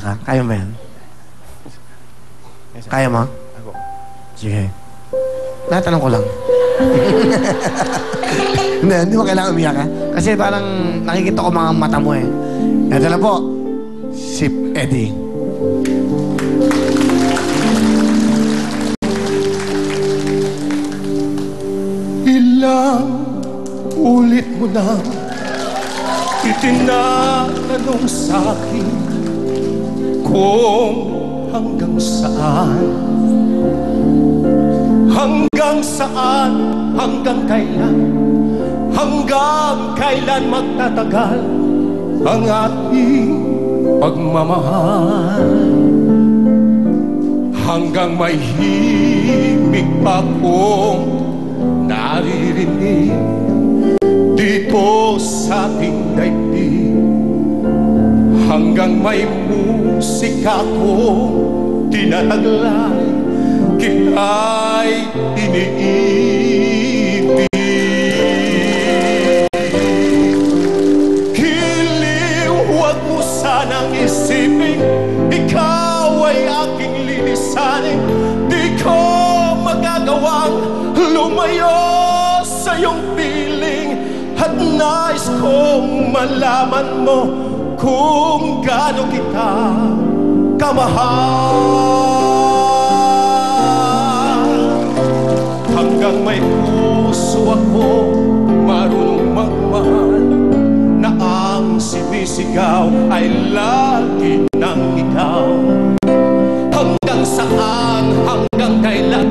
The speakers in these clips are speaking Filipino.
Kaya mo yan? Kaya mo? Sige. Natanong ko lang. Hindi mo kailangan umiyak, ha? Kasi parang nakikita ko mga mata mo, eh. Ito na po, si Eddie. Ilang ulit mo na itinatanong sa'kin kung hanggang saan, hanggang kailan magtatagal ang ating pagmamahal. Hanggang may himig pa kong naririnig dito sa ating daigdig. Hanggang may musika kong tinataglay, kita'y iniibig. Giliw, huwag mo sanang isipin, ikaw ay aking lilisanin. Di ko magagawang lumayo sa iyong piling, at nais kong malaman mo kung gaano kita kamahal. Hanggang may puso ako marunong magmahal, na ang sinisigaw ay lagi ng ikaw. Hanggang saan, hanggang kailan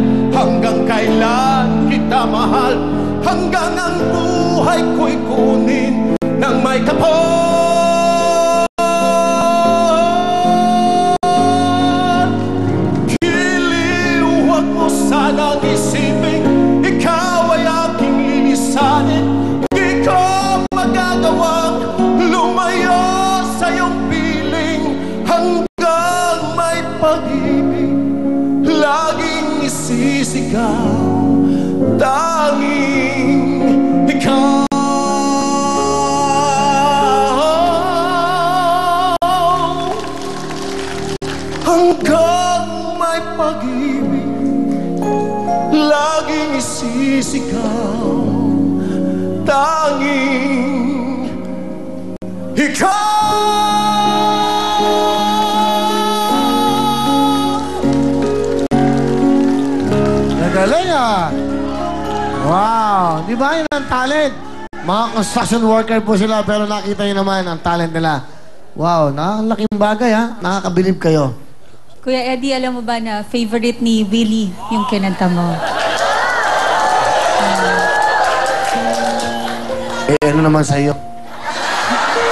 kita mahal, hanggang ang buhay ko'y kunin ng may kapal. Sanang isipin, ikaw ay aking lilisanin. Di ko magagawang lumayo sa iyong piling, hanggang may pag-ibig laging isisigaw, tanging ikaw. Hanggang may pag-ibig laging isisigaw, tanging ikaw. Nagaling, ah! Wow! Di ba yun ang talent? Mga construction worker po sila, pero nakita nyo naman ang talent nila. Wow, nakakalaking bagay, ha? Nakakabilib kayo. Kuya Eddie, alam mo ba na favorite ni Willie yung kinanta mo? Ano naman sa'yo?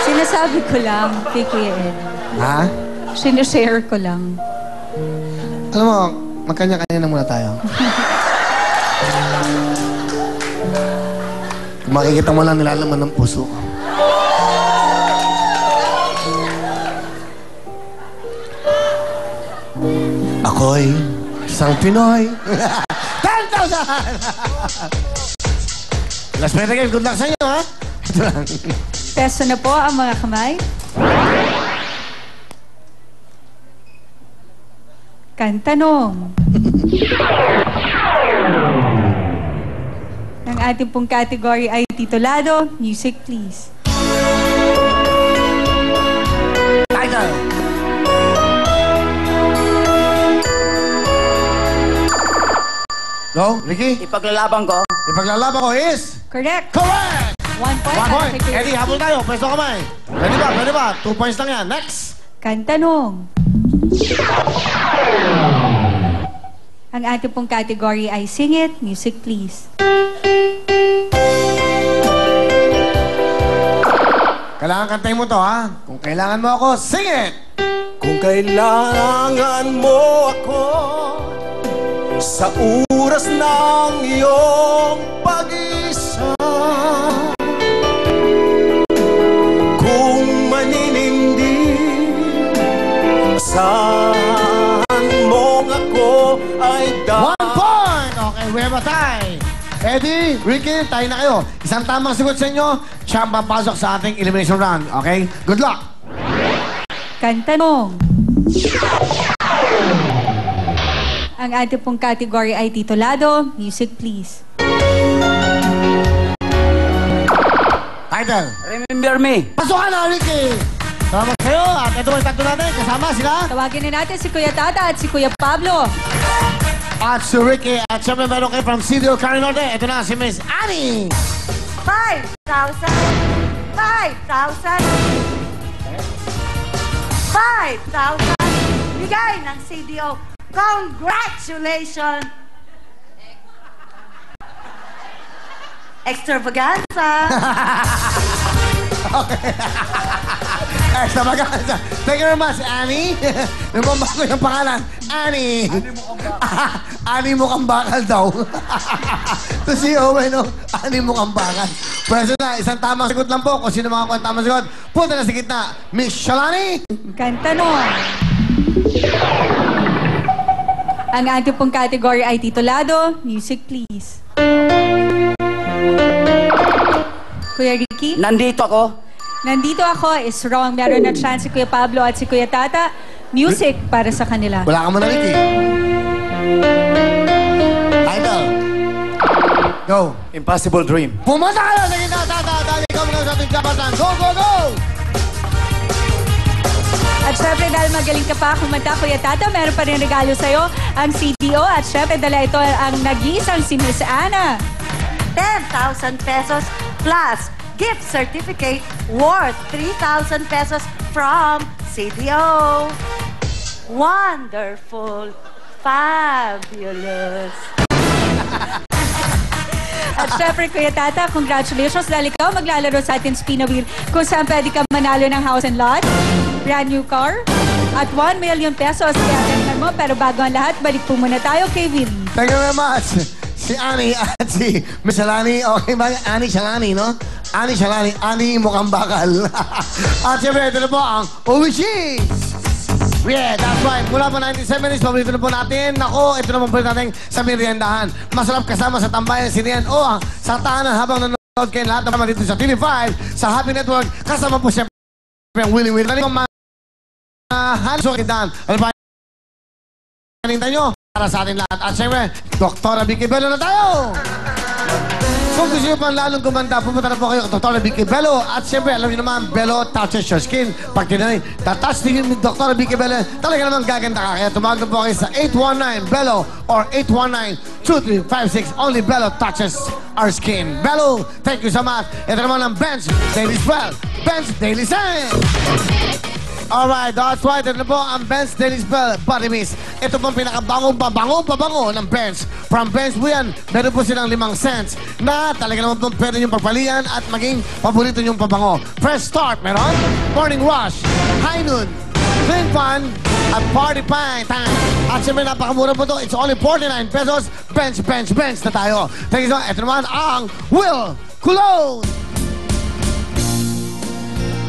Sinasabi ko lang kay Kuya Eddie. Ha? Sinashare ko lang. Alam mo, magkanya-kanya na muna tayo. Kung makikita mo lang nilalaman ng puso ko. Ako'y isang Pinoy. 10,000! Last minute again, good luck sa inyo, ha? Peso na po ang mga kamay. Kantanong. Ang ating pong category ay titulado. Music, please. Title. Go, Ricky. Ipaglalaban ko. Ipaglalaban ko is... Correct. Correct! 1 point. 1 point. Eddie, habol tayo. Pwesto kamay. Pwede ba? Pwede ba? 2 points lang yan. Next. Kantanong. Ang ating pong category ay Sing It. Music, please. Kailangan kantayin mo to, ha? Kung kailangan mo ako, sing it! Kung kailangan mo ako sa oras ng iyong pag-isa, kung maninindig, saan mong ako ay 1 point! Okay, we have a tie. Eddie, Ricky, tayo na kayo. Isang tamang sagot sa inyo, siya ang papasok sa ating elimination round. Okay? Good luck! Kantanong. Ang ating pong category ay titulado. Music, please. Title. Remember me. Pasukan na, Ricky! Salamat sa'yo. At ito ang tatlo natin. Kasama sila. Tawagin na natin si Kuya Tata at si Kuya Pablo. At si Ricky. At siyempre meron kayo from CDO Cari Norte. Ito na si Miss Annie. 5,000. 5,000. 5,000. Bigay ng CDO. Congratulations! Extravaganza! Extravaganza. Thank you very much, Annie. Nagbabago yung pangalan. Annie. Annie mukhang bakal daw. To si Owen, no? Annie mukhang bakal. Pwede na, isang tamang sagot lang po. Kung sino makakuha ang tamang sagot, punta na sa gitna. Miss Shalani. Kanta nun. Ang ating pong category ay titulado. Music, please. Kuya Ricky? Nandito ako. Nandito ako is wrong. Meron na chance si Kuya Pablo at si Kuya Tata. Music para sa kanila. Wala ka muna, Ricky. Title. Go. Impossible Dream. Pumunta kayo sa gitna, Tata. Dali ikaw muna sa ating kapatan. Go, go, go! At syempre, dahil magaling ka pa kumanta, Kuya Tata, meron pa rin regalo sa'yo ang CDO. At syempre, dala ito ang nag-iisang si Miss Ana. 10,000 pesos plus gift certificate worth 3,000 pesos from CDO. Wonderful. Fabulous. At syempre, Kuya Tata, congratulations dahil ikaw maglalaro sa ating spin a wheel kung saan pwede ka manalo ng house and lot, brand new car, at 1 million pesos. Kaya galingan mo, pero bago ang lahat, balik po muna tayo kay Willie. Thank you very much. Si Annie at si Miss Shalani. Okay ba? Annie Shalani, no? Annie Shalani. Annie mukhang bakal. At siyempre, ito na po ang Uwishi! Yeah, that's right. Mula pa 1970s, paborito na po natin. Nako, ito naman po natin sa meriendahan. Masarap kasama sa tambayan, sinihan o sa tahanan habang nanonood kayo lahat naman dito sa TV5, sa Happy Network. Kasama po siyempre ang Willie Willie. Taling mga hanso kindahan. Ano ba? Kanintay nyo para sa atin lahat. At siyempre, Dr. Vicky Bello na tayo! Kung gusto nyo pang lalong kumanda, pumunta na po kayo kay Dr. Vicky Bello. At siyempre, alam nyo naman, Bello touches your skin. Pag tinanin, tatouch din yung Dr. Vicky Bello, talaga naman gaganda ka. Kaya tumawag na po kayo sa 819-BELLO or 819-2356. Only Bello touches our skin. Bello, thank you so much. Ito naman ang Ben's Daily Spell. Ben's Daily Scent. Alright, that's right. Ito na po ang Ben's Daily Spell Body Mist. Ito pong pinakabango ng Ben's. From Ben's po yan, meron po silang 5 scents na talaga naman pong pwede yung pagpalian at maging paborito yung pabango. Fresh Start, meron? Morning Rush, High Noon, Clean Fun, at Party Time. At siyempre, napakamura po ito. It's only 49 pesos. Bench na tayo. Thank you so much. Ito naman ang Will Cologne.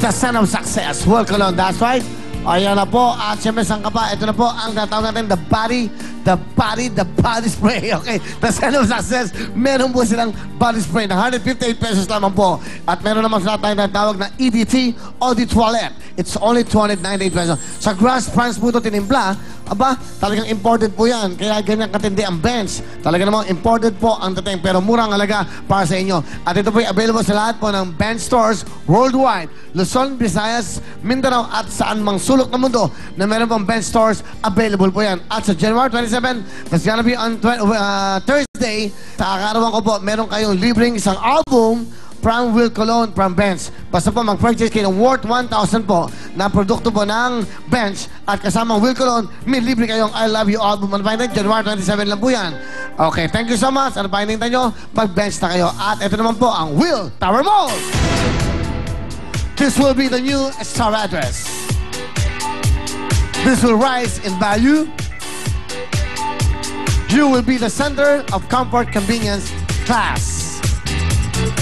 The Son of Success. Will Cologne, that's right. Ayan na po. At siyempre, saan ka pa? Ito na po ang tatawag natin, the body spray. Okay. The Son of Success. Meron po silang body spray na 158 pesos lamang po. At meron naman sila tayong tatawag na EDT Eau de Toilette. It's only 298 pesos. Sa grass France po ito tinimpla. Aba, talagang imported po yan. Kaya ganyan katindi ang bench. Talaga namang imported po ang dating. Pero murang halaga para sa inyo. At ito po ay available sa lahat po ng bench stores worldwide. Luzon, Visayas, Mindanao at saan mang sulok ng mundo na meron pong bench stores available po yan. At sa January 27, that's gonna be on Thursday, sa kaarawan ko po, meron kayong libreng isang album from Will Cologne from Bench. Basta po mag-purchase kayo ng worth 1,000 po na produkto po ng Bench at kasama Will Cologne, may libre kayong I Love You album. Ano pa yun? January 27 lang po yan. Okay, thank you so much. Ano pa yun nyo? Mag-bench na kayo. At ito naman po ang Will Tower Mall. This will be the new star address. This will rise in value. You will be the center of comfort, convenience, class.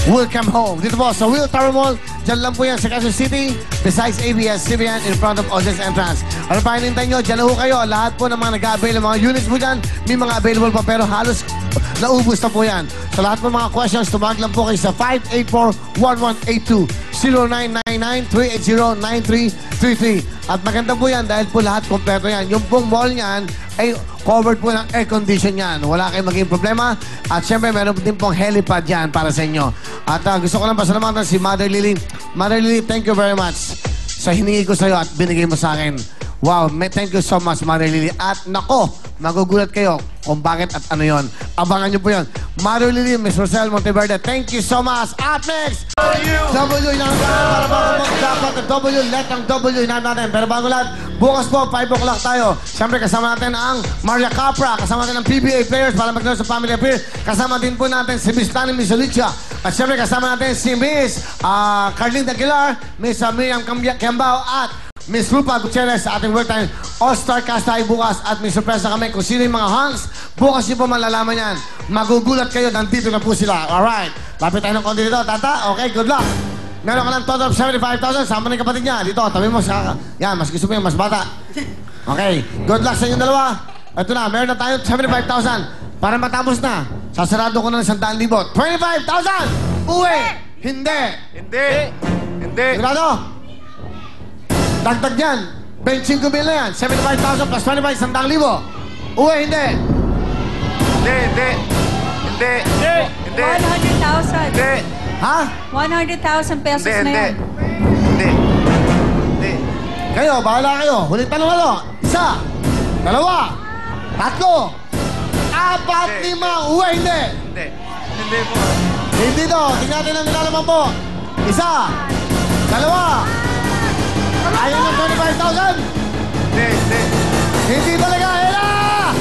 Welcome home. Dito po sa Will Tower Mall. Diyan lang po yan sa Quezon City. Besides ABS-CBN in front of audience entrance. Ano pa hinintay nyo? Diyan na ho kayo. Lahat po ng mga nag-avail ng mga units po dyan. May mga available pa pero halos naubos na po yan. Sa lahat po mga questions, tumawag lang po kayo sa 584-1182. 0999-380-9333. At maganda po yan dahil po lahat kompleto yan. Yung pong mall niyan ay covered po ng air condition yan. Wala kayong maging problema. At syempre, meron din pong helipad yan para sa inyo. At gusto ko lang pasalamatan si Mother Lily. Mother Lily, thank you very much sa hiningi ko sa'yo at binigay mo sa akin. Wow, thank you so much, Mother Lily. At nako, magugulat kayo kung bakit at ano yon. Abangan nyo po yon. Mother Lily, Miss Rosel Monteverde, thank you so much. At next, W inaanap natin para dapat ang W, let ang W inaanap natin. Pero bago lahat, bukas po, 5 o'clock tayo. Siyempre, kasama natin ang Maria Capra, kasama natin ang PBA players para maglaro sa Family Affair. Kasama din po natin si Miss Tani Miss Alicia. At siyempre, kasama natin si Miss Carlene Aguilar, Miss Miriam Kiambao, at Miss Rupa Gutierrez sa ating work time. All-Star cast tayo bukas at may surpresa kami kung sino yung mga hunks. Bukas niyo po malalaman yan. Magugulat kayo, nandito na po sila. Alright. Lapit tayo ng konti dito, Tata. Okay, good luck. Meron ka ng total of 75,000. Sama na yung kapatid niya. Dito, tabi mo sa... Yan, mas gusto mo yung mas bata. Okay. Good luck sa inyong dalawa. Ito na, meron na tayo 75,000. Para matapos na, sasarado ko na ng 100,000. 25,000! Uwi! Hindi! Sigurado? Dagdag yan. 25 mil na yan. 75,000 plus 25, 100,000. Uwe, hindi. 100,000. Ha? 100,000 pesos na yan. Kayo, bahala kayo. Huling tanong ano? 1, 2, 3, 4, 5. Uwe, hindi. Hindi to. Tingnan natin ang nilalaman po. 1, 2. Ayaw ng 25,000? Hindi talaga, Ella!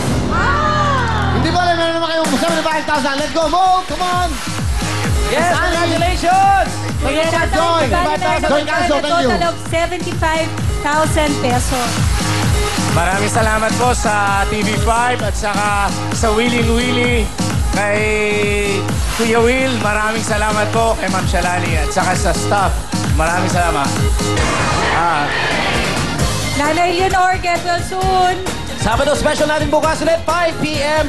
Hindi ba, meron naman kayong 75,000. Let's go, move! Come on! Yes, congratulations! Thank you, Joy! Joy Canso, thank you. Total of 75,000 pesos. Maraming salamat po sa TV5 at saka sa Willing Willy, kay Kuya Will. Maraming salamat po kay Ma'am Shalali at saka sa staff. Maraming salamat. Nanay Leonor, get well soon. Sabado special natin bukas ulit, 5 p.m.